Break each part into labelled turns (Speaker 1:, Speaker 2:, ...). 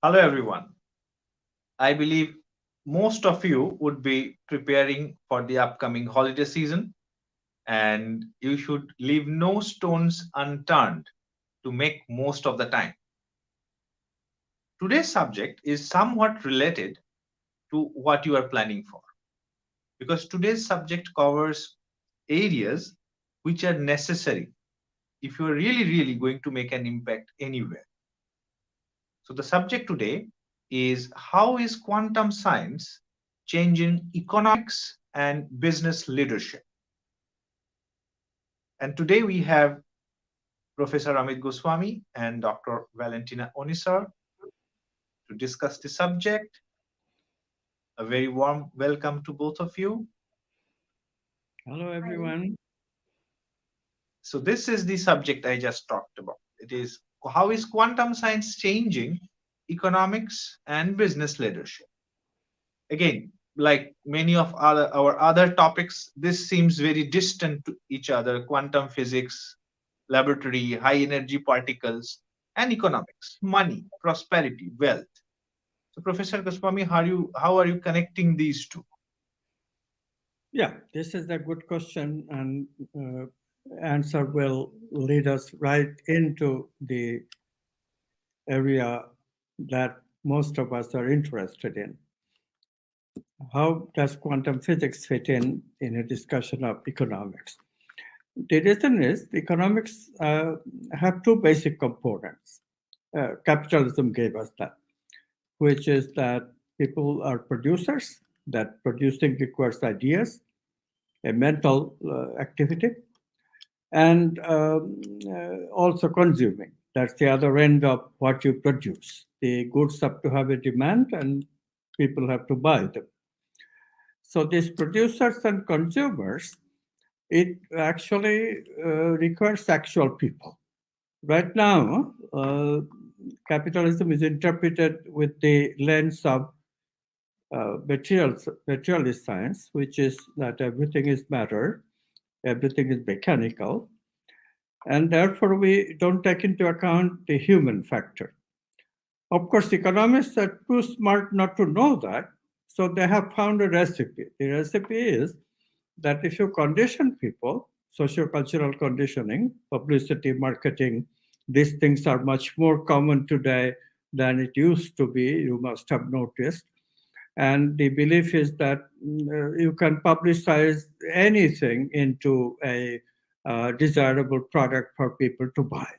Speaker 1: Hello, everyone. I believe most of you would be preparing for the upcoming holiday season, and you should leave no stones unturned to make most of the time. Today's subject is somewhat related to what you are planning for, because today's subject covers areas which are necessary if you are really going to make an impact anywhere. So, the subject today is how is quantum science changing economics and business leadership? And today we have Professor Amit Goswami and Dr. Valentina Onisar to discuss the subject. A very warm welcome to both of you.
Speaker 2: Hello, everyone.
Speaker 1: So, this is the subject I just talked about. It is how is quantum science changing economics and business leadership? Again, like many of our other topics, this seems very distant to each other: quantum physics, laboratory, high energy particles, and economics, money, prosperity, wealth. So, Professor Goswami, how are you connecting these two?
Speaker 2: Yeah, this is a good question, and answer will lead us right into the area that most of us are interested in. How does quantum physics fit in a discussion of economics? The reason is economics have two basic components. Capitalism gave us that, which is that people are producers, that producing requires ideas, a mental activity, and also consuming. That's the other end of what you produce. The goods have to have a demand, and people have to buy them. So these producers and consumers, it actually requires actual people. Right now, capitalism is interpreted with the lens of materialist science, which is that everything is matter, everything is mechanical, and therefore we don't take into account the human factor. Of course, economists are too smart not to know that, so they have found a recipe. The recipe is that if you condition people, sociocultural conditioning, publicity, marketing, these things are much more common today than it used to be, you must have noticed. And the belief is that you can publicize anything into a desirable product for people to buy.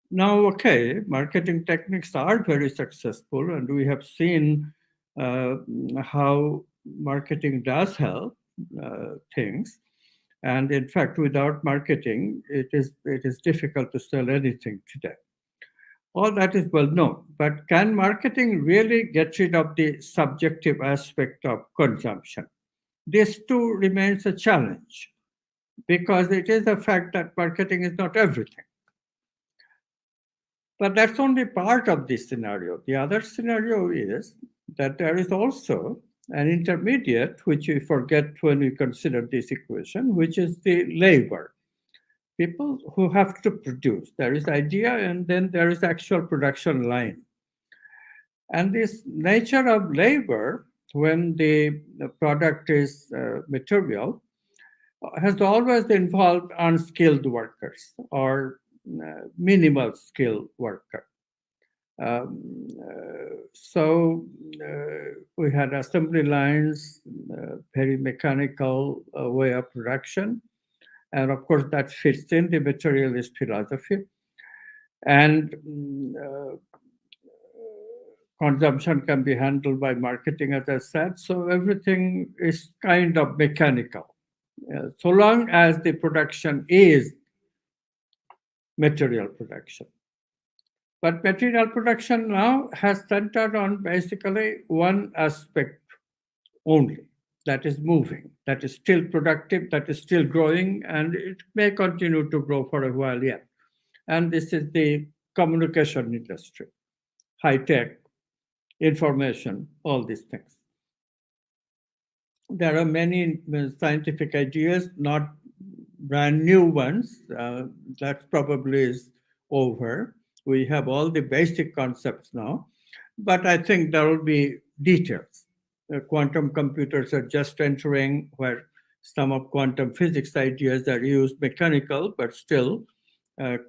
Speaker 2: Now, okay, marketing techniques are very successful, and we have seen uh, how marketing does help things. And in fact, without marketing, it is difficult to sell anything today. All that is well known. But can marketing really get rid of the subjective aspect of consumption? This too remains a challenge because it is a fact that marketing is not everything. But that's only part of this scenario. The other scenario is that there is also an intermediate, which we forget when we consider this equation, which is the labor. People who have to produce. There is idea and then there is actual production line. And this nature of labor, when the product is material, has always involved unskilled workers or minimal skilled workers. We had assembly lines, very mechanical way of production. And of course, that fits in the materialist philosophy. And consumption can be handled by marketing, as I said. So everything is kind of mechanical. So long as the production is material production. But material production now has centered on basically one aspect only, that is moving, that is still productive, that is still growing, and it may continue to grow for a while yet. And this is the communication industry, high tech, information, all these things. There are many scientific ideas, not brand new ones. That probably is over. We have all the basic concepts now, but I think there will be details. Quantum computers are just entering where some of quantum physics ideas are used mechanical, but still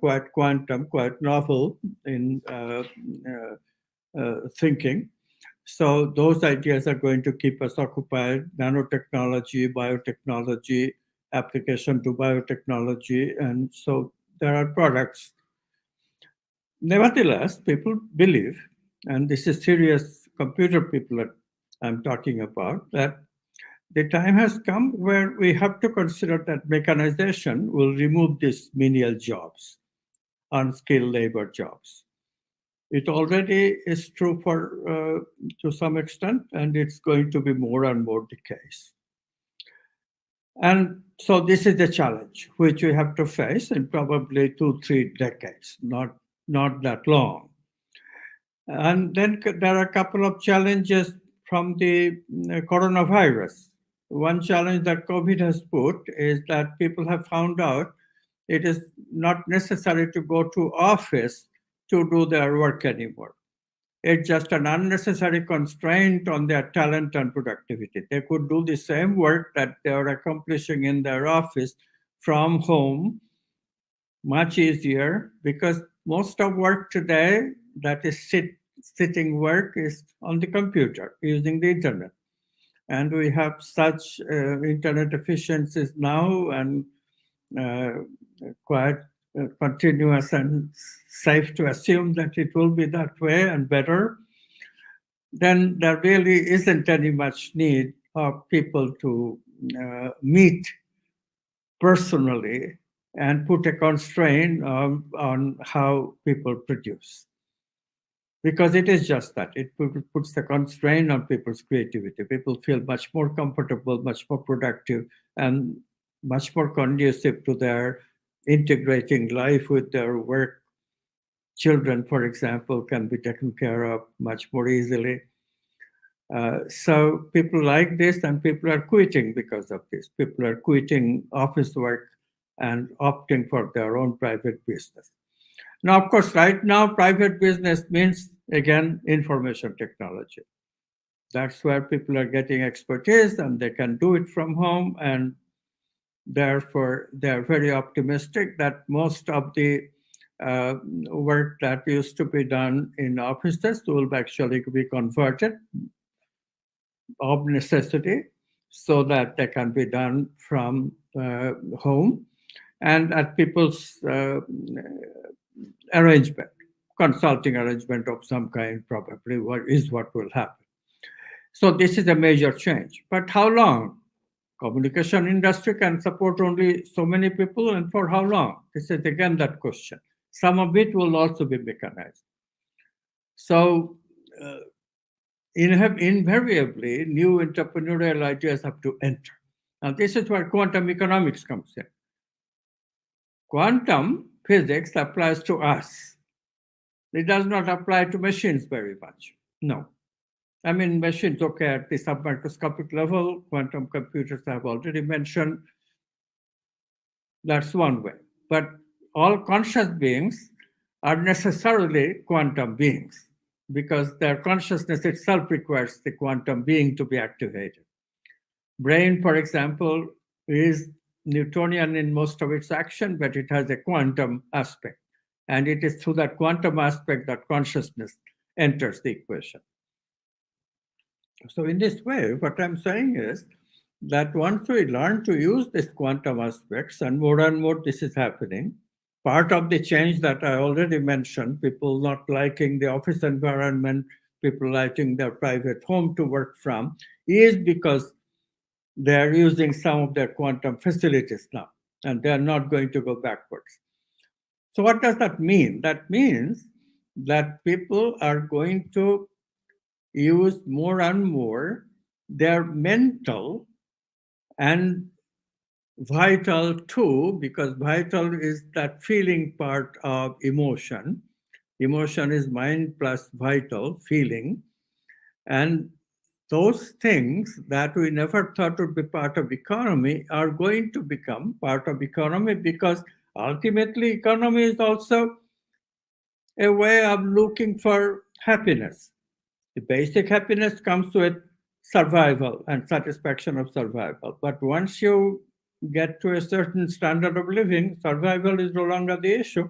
Speaker 2: quite quantum, quite novel in thinking. So those ideas are going to keep us occupied. Nanotechnology, biotechnology, application to biotechnology, and so there are products. Nevertheless, people believe, and this is serious computer people that I'm talking about, that the time has come where we have to consider that mechanization will remove these menial jobs, unskilled labor jobs. It already is true for to some extent, and it's going to be more and more the case. And so this is the challenge which we have to face in probably 2, 3 decades, not that long. And then there are a couple of challenges from the coronavirus. One challenge that COVID has put is that people have found out it is not necessary to go to office to do their work anymore. It's just an unnecessary constraint on their talent and productivity. They could do the same work that they are accomplishing in their office from home much easier, because most of work today that is sitting work is on the computer using the internet. And we have such internet efficiencies now, and uh, quite continuous and safe to assume that it will be that way and better. Then there really isn't any much need of people to meet personally and put a constraint on how people produce. Because it is just that. It puts the constraint on people's creativity. People feel much more comfortable, much more productive, and much more conducive to their integrating life with their work. Children, for example, can be taken care of much more easily. So people like this, and people are quitting because of this. People are quitting office work and opting for their own private business. Now, of course, right now, private business means, again, information technology. That's where people are getting expertise, and they can do it from home. And therefore, they're very optimistic that most of the work that used to be done in offices will actually be converted of necessity, so that they can be done from home and at people's arrangement, consulting arrangement of some kind, probably what will happen. So this is a major change. But how long? Communication industry can support only so many people, and for how long? This is again that question. Some of it will also be mechanized. So uh, invariably, new entrepreneurial ideas have to enter. Now, this is where quantum economics comes in. Quantum physics applies to us. It does not apply to machines very much. No. I mean, machines, okay, at the submicroscopic level, quantum computers I've already mentioned. That's one way. But all conscious beings are necessarily quantum beings, because their consciousness itself requires the quantum being to be activated. Brain, for example, is Newtonian in most of its action, but it has a quantum aspect. And it is through that quantum aspect that consciousness enters the equation. So, in this way, what I'm saying is that once we learn to use these quantum aspects, and more this is happening, part of the change that I already mentioned, people not liking the office environment, people liking their private home to work from, is because they're using some of their quantum facilities now, and they're not going to go backwards. So, what does that mean? That means that people are going to use more and more their mental and vital too, because vital is that feeling part of emotion. Emotion is mind plus vital, feeling. And those things that we never thought would be part of economy are going to become part of economy, because ultimately economy is also a way of looking for happiness. The basic happiness comes with survival and satisfaction of survival. But once you get to a certain standard of living, survival is no longer the issue.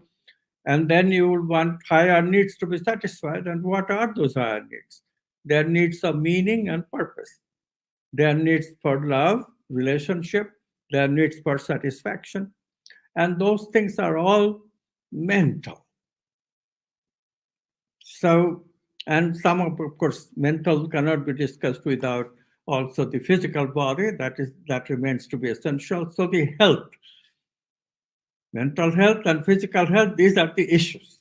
Speaker 2: And then you will want higher needs to be satisfied. And what are those higher needs? Their needs of meaning and purpose. Their needs for love, relationship, their needs for satisfaction. And those things are all mental. So, and some of course, mental cannot be discussed without also the physical body. That remains to be essential. So the health, mental health and physical health, these are the issues.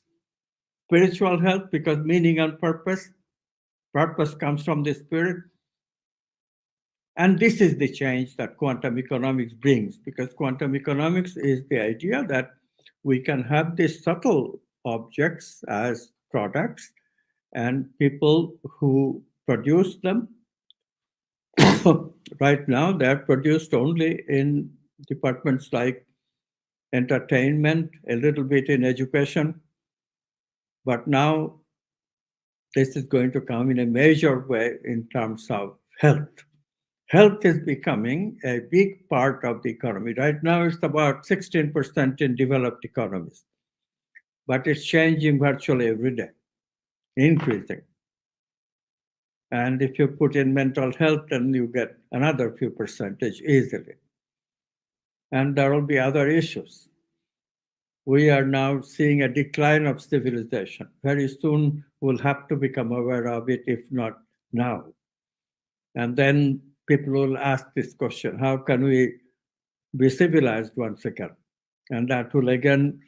Speaker 2: Spiritual health, because meaning and purpose comes from the spirit. And this is the change that quantum economics brings, because quantum economics is the idea that we can have these subtle objects as products, and people who produce them right now, they're produced only in departments like entertainment, a little bit in education. But now this is going to come in a major way in terms of health. Health is becoming a big part of the economy. Right now, it's about 16% in developed economies, but it's changing virtually every day, increasing. And if you put in mental health, then you get another few percentage easily. And there will be other issues. We are now seeing a decline of civilization. Very soon, we'll have to become aware of it, if not now. And then people will ask this question: how can we be civilized once again? And that will again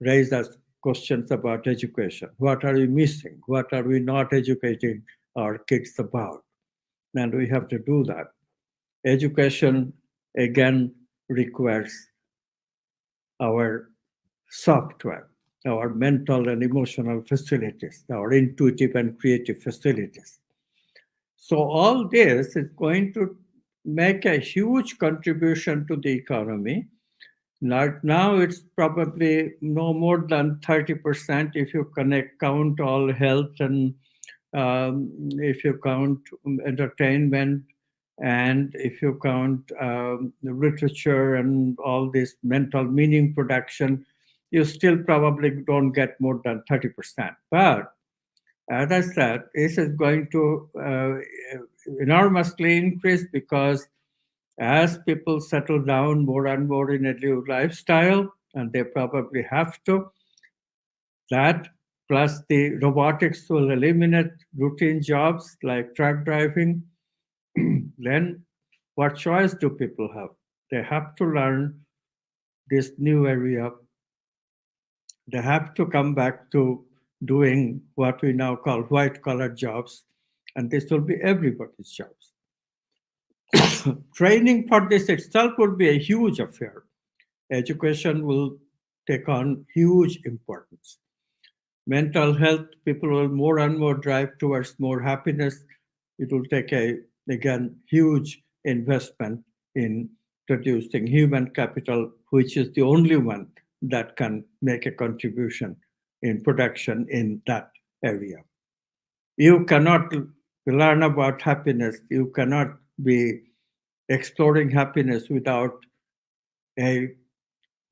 Speaker 2: raise us questions about education. What are we missing? What are we not educating our kids about? And we have to do that. Education, again, requires our software, our mental and emotional facilities, our intuitive and creative facilities. So, all this is going to make a huge contribution to the economy. Now it's probably no more than 30% if you count all health and if you count entertainment, and if you count the literature and all this mental meaning production, you still probably don't get more than 30%. But as I said, this is going to enormously increase, because as people settle down more and more in a new lifestyle, and they probably have to, that plus the robotics will eliminate routine jobs like truck driving, then what choice do people have? They have to learn this new area. They have to come back to doing what we now call white collar jobs, and this will be everybody's jobs. Training for this itself would be a huge affair. Education will take on huge importance. Mental health, people will more and more drive towards more happiness. It will take a, again, huge investment in producing human capital, which is the only one that can make a contribution in production in that area. You cannot learn about happiness, you cannot be exploring happiness without a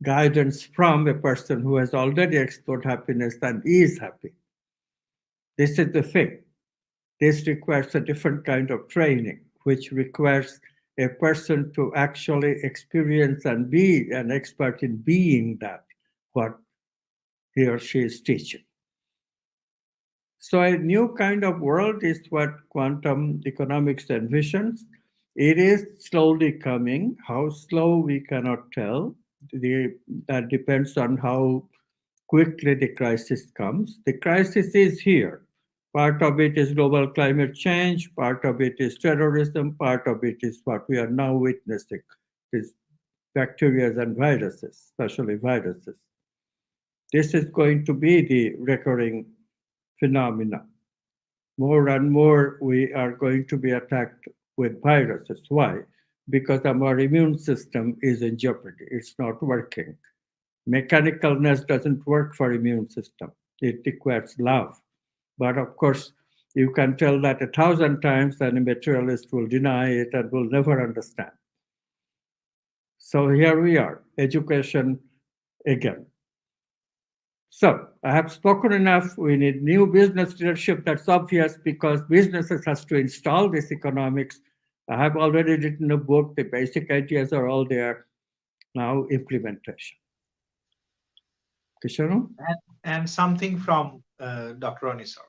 Speaker 2: guidance from a person who has already explored happiness and is happy. This is the thing. This requires a different kind of training, which requires a person to actually experience and be an expert in being that, what he or she is teaching. So, a new kind of world is what quantum economics envisions. It is slowly coming. How slow, we cannot tell. That depends on how quickly the crisis comes. The crisis is here. Part of it is global climate change, part of it is terrorism, part of it is what we are now witnessing, is bacteria and viruses, especially viruses. This is going to be the recurring phenomena. More and more we are going to be attacked with viruses. Why? Because our immune system is in jeopardy. It's not working. Mechanicalness doesn't work for immune system. It requires love. But of course, you can tell that 1,000 times, and a materialist will deny it and will never understand. So here we are, education again. So I have spoken enough. We need new business leadership. That's obvious because businesses has to install this economics. I have already written a book. The basic ideas are all there. Now implementation. Kishanu?
Speaker 1: And something from Dr. Onisar.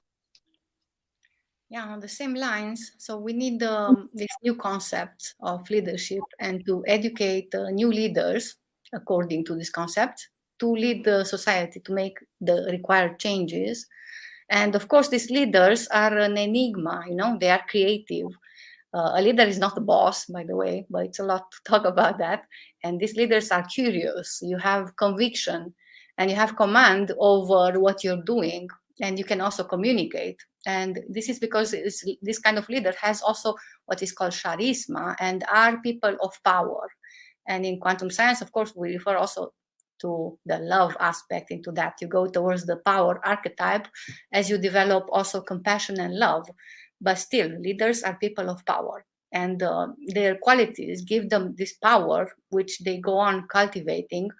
Speaker 3: Yeah, on the same lines. So we need this new concept of leadership and to educate new leaders according to this concept to lead the society to make the required changes. And of course, these leaders are an enigma. They are creative. A leader is not a boss, by the way, but it's a lot to talk about that. And these leaders are curious. You have conviction and you have command over what you're doing, and you can also communicate. And this is because this kind of leader has also what is called charisma and are people of power. And in quantum science, of course, we refer also to the love aspect into that. You go towards the power archetype as you develop also compassion and love. But still, leaders are people of power, and their qualities give them this power, which they go on cultivating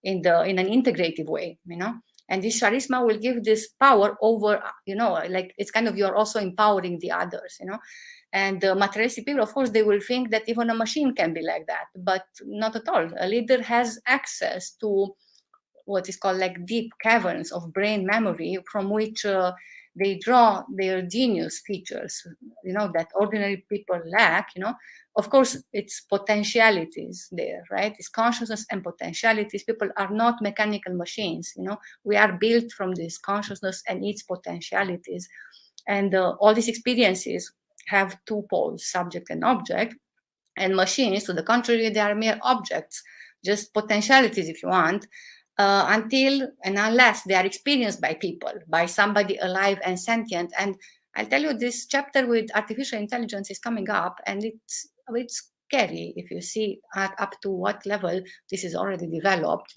Speaker 3: in an integrative way. And this charisma will give this power over, like it's kind of you're also empowering the others. And the materialistic people, of course, they will think that even a machine can be like that, but not at all. A leader has access to what is called like deep caverns of brain memory from which they draw their genius features, that ordinary people lack. Of course, it's potentialities there, right? It's consciousness and potentialities. People are not mechanical machines. We are built from this consciousness and its potentialities. And all these experiences have two poles, subject and object. And machines, to the contrary, they are mere objects, just potentialities, if you want, until and unless they are experienced by people, by somebody alive and sentient. And I'll tell you, this chapter with artificial intelligence is coming up, and it's scary if you see up to what level this is already developed,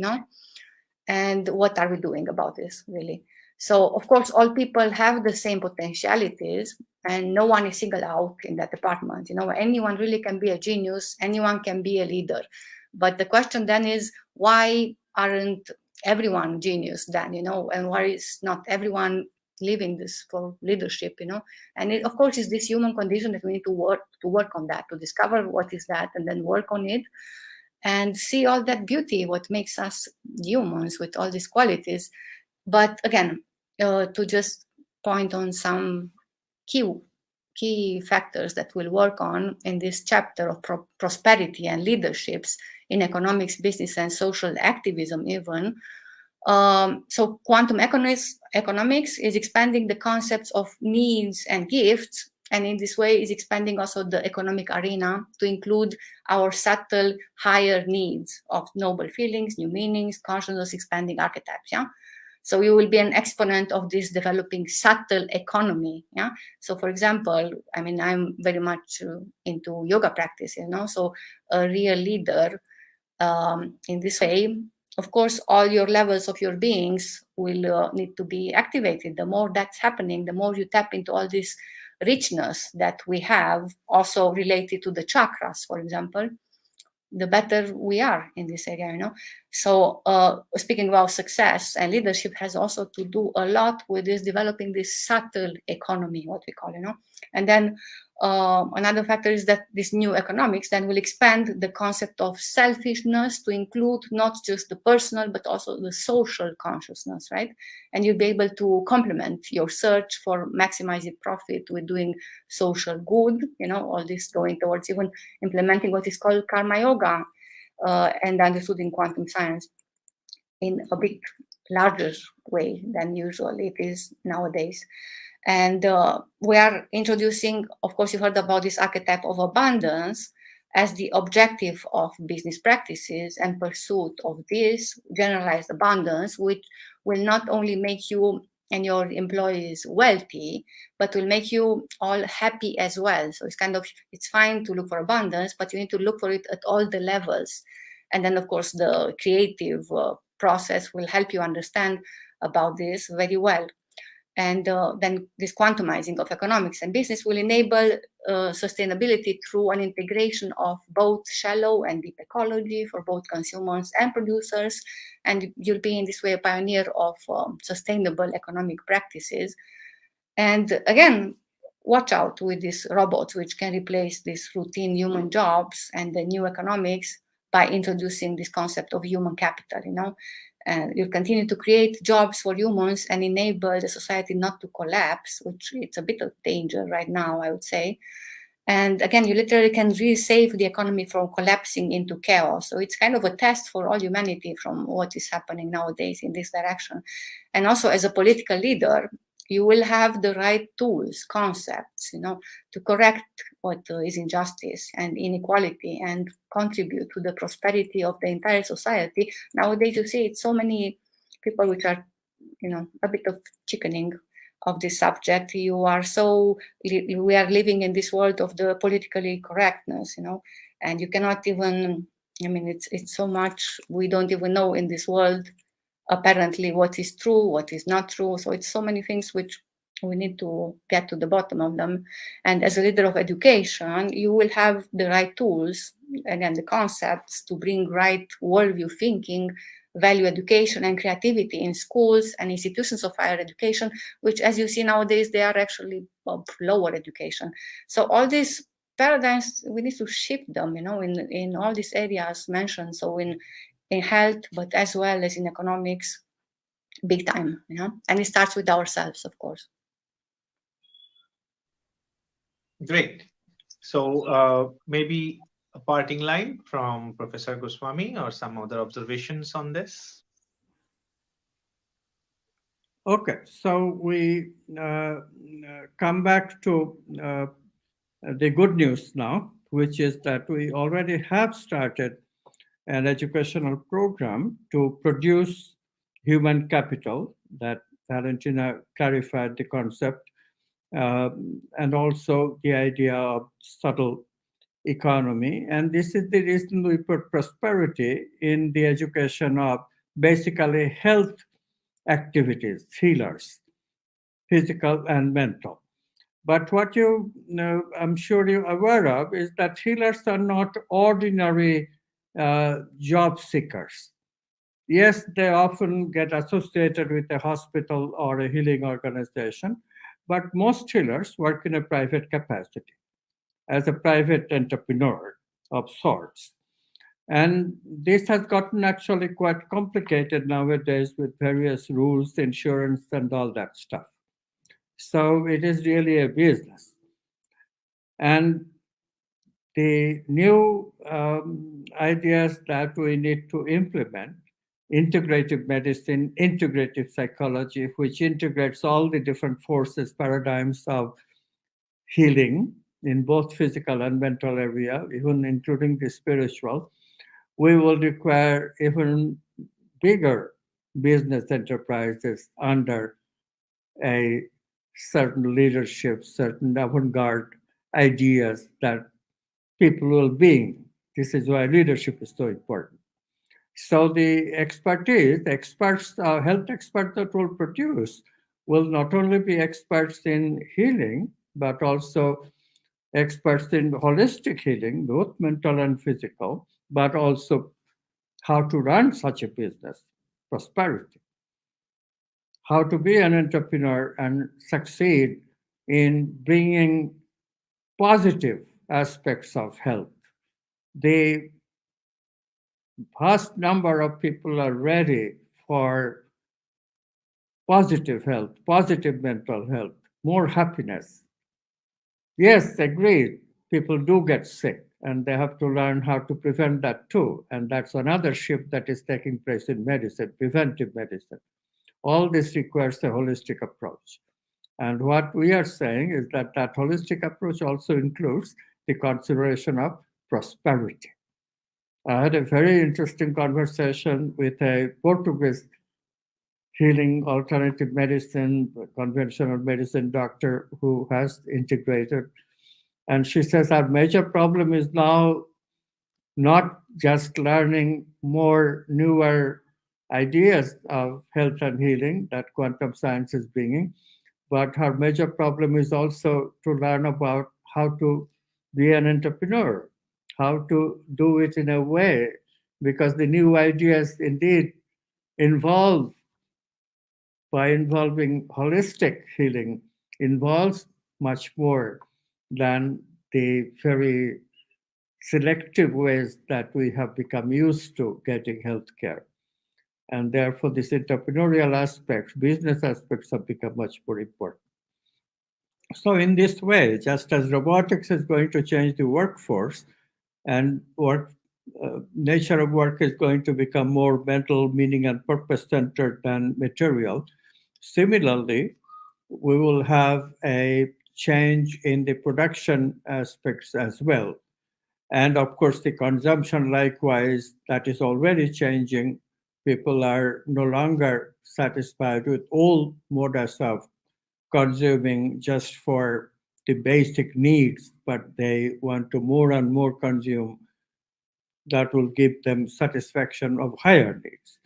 Speaker 3: and what are we doing about this, really? So, of course, all people have the same potentialities, and no one is singled out in that department. Anyone really can be a genius, anyone can be a leader. But the question then is, why aren't everyone genius then, and why is not everyone living this for leadership, And it, of course, is this human condition that we need to work on that, to discover what is that, and then work on it and see all that beauty, what makes us humans with all these qualities. But again, to just point on some key factors that we'll work on in this chapter of prosperity and leaderships in economics, business, and social activism even. So quantum economics is expanding the concepts of needs and gifts, and in this way is expanding also the economic arena to include our subtle higher needs of noble feelings, new meanings, consciousness expanding archetypes. So we will be an exponent of this developing subtle economy. So for example, I'm very much into yoga practice, so a real leader in this way, of course, all your levels of your beings will need to be activated. The more that's happening, the more you tap into all this richness that we have, also related to the chakras, for example, the better we are in this area, So speaking about success and leadership has also to do a lot with this developing this subtle economy, what we call, And then another factor is that this new economics then will expand the concept of selfishness to include not just the personal, but also the social consciousness, right? And you'll be able to complement your search for maximizing profit with doing social good, all this going towards even implementing what is called karma yoga and understood in quantum science in a bit larger way than usually it is nowadays. And we are introducing, of course, you heard about this archetype of abundance as the objective of business practices and pursuit of this generalized abundance, which will not only make you and your employees wealthy, but will make you all happy as well. So it's fine to look for abundance, but you need to look for it at all the levels. And then, of course, the creative process will help you understand about this very well. And then this quantumizing of economics and business will enable sustainability through an integration of both shallow and deep ecology for both consumers and producers. And you'll be in this way a pioneer of sustainable economic practices. And again, watch out with these robots, which can replace these routine human jobs and the new economics by introducing this concept of human capital, and you continue to create jobs for humans and enable the society not to collapse, which it's a bit of danger right now, I would say. And again, you literally can really save the economy from collapsing into chaos. So it's kind of a test for all humanity from what is happening nowadays in this direction. And also, as a political leader, you will have the right tools, concepts, to correct what is injustice and inequality and contribute to the prosperity of the entire society. Nowadays, you see it's so many people which are, a bit of chickening of this subject. We are living in this world of the politically correctness, and you cannot even, it's so much we don't even know in this world apparently what is true, what is not true. So it's so many things which we need to get to the bottom of them. And as a leader of education, you will have the right tools, again, the concepts to bring right worldview thinking, value education and creativity in schools and institutions of higher education, which, as you see nowadays, they are actually of lower education. So all these paradigms, we need to shift them, in all these areas mentioned. So in health, but as well as in economics, big time, and it starts with ourselves, of course.
Speaker 1: Great. So maybe a parting line from Professor Goswami or some other observations on this?
Speaker 2: Okay, so we come back to the good news now, which is that we already have started an educational program to produce human capital, that Valentina clarified the concept, and also the idea of subtle economy. And this is the reason we put prosperity in the education of basically health activities, healers, physical and mental. But what I'm sure you're aware of, is that healers are not ordinary job seekers. Yes, they often get associated with a hospital or a healing organization, but most healers work in a private capacity as a private entrepreneur of sorts. And this has gotten actually quite complicated nowadays with various rules, insurance, and all that stuff. So it is really a business. And the new ideas that we need to implement, integrative medicine, integrative psychology, which integrates all the different forces, paradigms of healing in both physical and mental area, even including the spiritual, we will require even bigger business enterprises under a certain leadership, certain avant-garde ideas that people will bring. This is why leadership is so important. So the expertise, health experts that will produce will not only be experts in healing, but also experts in holistic healing, both mental and physical, but also how to run such a business, prosperity, how to be an entrepreneur and succeed in bringing positive aspects of health. The vast number of people are ready for positive health, positive mental health, more happiness. Yes, agreed, people do get sick and they have to learn how to prevent that too. And that's another shift that is taking place in medicine, preventive medicine. All this requires a holistic approach. And what we are saying is that that holistic approach also includes the consideration of prosperity. I had a very interesting conversation with a Portuguese healing alternative medicine, conventional medicine doctor who has integrated. And she says our major problem is now not just learning more newer ideas of health and healing that quantum science is bringing. But her major problem is also to learn about how to be an entrepreneur, how to do it in a way, because the new ideas indeed involve, by involving holistic healing, involves much more than the very selective ways that we have become used to getting healthcare. And therefore, this entrepreneurial aspects, business aspects have become much more important. So, in this way, just as robotics is going to change the workforce and nature of work is going to become more mental, meaning, and purpose centered than material, similarly, we will have a change in the production aspects as well. And of course, the consumption, likewise, that is already changing. People are no longer satisfied with all modes of consuming just for the basic needs, but they want to more and more consume that will give them satisfaction of higher needs.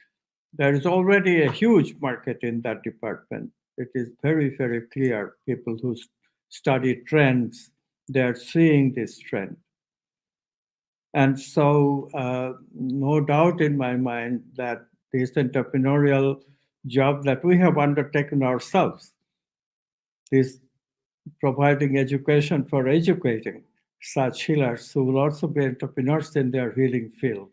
Speaker 2: There is already a huge market in that department. It is very, very clear. People who study trends, they are seeing this trend. And so, no doubt in my mind that this entrepreneurial job that we have undertaken ourselves, this providing education for educating such healers who will also be entrepreneurs in their healing field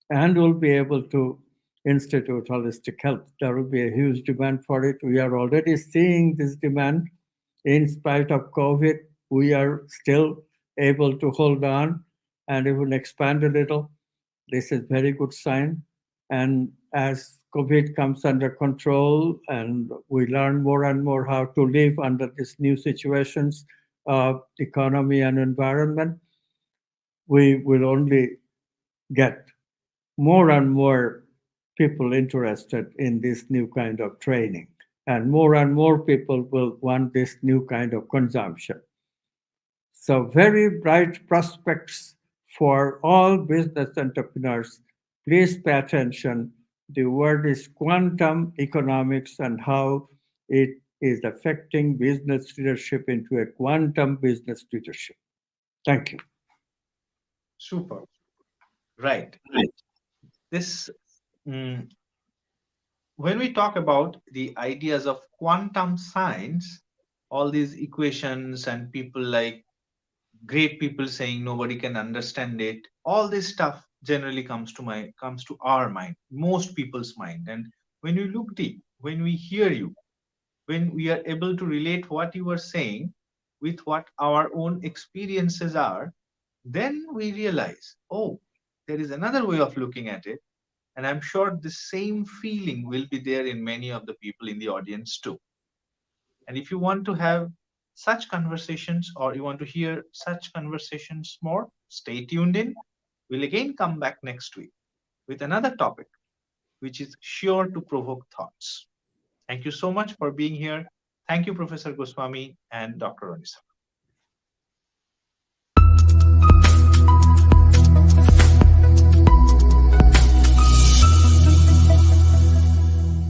Speaker 2: and will be able to institute holistic health. There will be a huge demand for it. We are already seeing this demand. In spite of COVID, we are still able to hold on and even expand a little. This is very good sign. And as COVID comes under control and we learn more and more how to live under these new situations of economy and environment, we will only get more and more people interested in this new kind of training. And more people will want this new kind of consumption. So, very bright prospects for all business entrepreneurs. Please pay attention. The word is quantum economics and how it is affecting business leadership into a quantum business leadership. Thank you.
Speaker 1: Super. Right. This, mm, when we talk about the ideas of quantum science, all these equations and people like great people saying nobody can understand it, all this stuff generally comes to our mind, most people's mind. And when we look deep, when we hear you, when we are able to relate what you are saying with what our own experiences are, then we realize, oh, there is another way of looking at it. And I'm sure the same feeling will be there in many of the people in the audience too. And if you want to have such conversations or you want to hear such conversations more, stay tuned in. We'll again come back next week with another topic which is sure to provoke thoughts. Thank you so much for being here. Thank you, Professor Goswami and Dr. Onisa.